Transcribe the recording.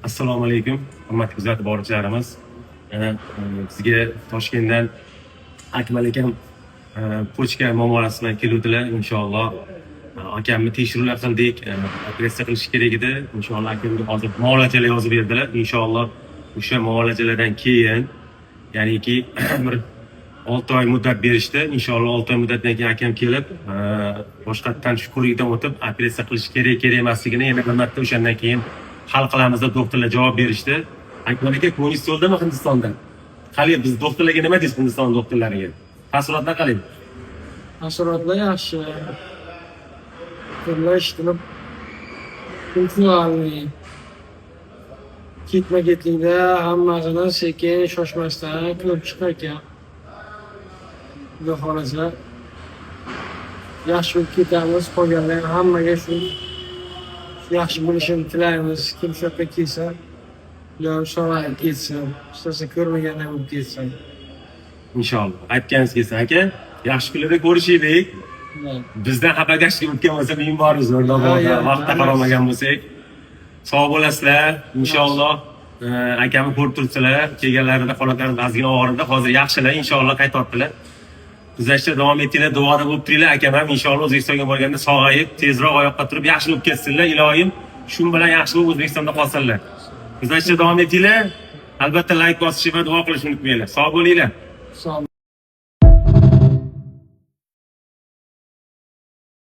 Assalomu alaykum, hurmatli kuzatib boruvchilarimiz. Sizga Toshkentdan Akmal akam pochka muomalasi bilan keluvdilar. Inshaalloh akamni tekshiruvlar qildik. Operatsiya qilish kerak edi. Inshaalloh akamga hozir muolajalar yozib berdilar. Inshaalloh o'sha muolajalardan keyin, ya'niki bir 6 oy muddat berishdi. Inshaalloh 6 oy muddatdan keyin akam kelib, boshqatdan shu ko'rikdan o'tib operatsiya qilish kerak emasligini yana bir marta o'shandan keyin hal qilamiz deb doktorlar javob berishdi. Akmal aka ko'nglingiz to'ldimi Hindistondan? Qani biz doktorlarga nima deysiz Hindiston doktorlariga? Taassurotlar qalay? Taassurotlar yaxshi. Fikrlar eshitilib, kulturali. Ketma-ketlikda hammasini sekin shoshmasdan qilib chiqar ekan. Xudo xohlasa yaxshi bo'lib ketamiz. Qolganlar hammaga shu yaxshi bo'lishini tilaymiz. Kim shu yoqqa kelsa, ular sog'ayib ketsin. Istasa ko'rmaganlar bo'lib ketsin. Inshaalloh. Aytganingiz kelsin aka. Yaxshi kunlarda ko'rishaylik. Bizdan xabargarchilik o'tgan bo'lsa men bormiz o'rnamda vaqtda qaramagan bo'lsak. Sog' bo'lasizlar. Inshaalloh akamni ko'rib turibsizlar. Kelganlarida holatlarimiz ozgina og'ir edi. Hozir yaxshilar, inshaalloh qaytyaptilar. Kuzatishda davom etinglar, duoda bo'lib turinglar. Akam ham inshaalloh O'zbekistonga borganda sog'ayib, tezroq oyoqqa turib, yaxshi bo'lib ketsinlar. Iloyim shu bilan yaxshi bo'lib O'zbekistonda qolsinlar. Kuzatishda davom etinglar. Albatta like bosishni va duo qilishni unutmanglar. Sog' bo'linglar. Sog'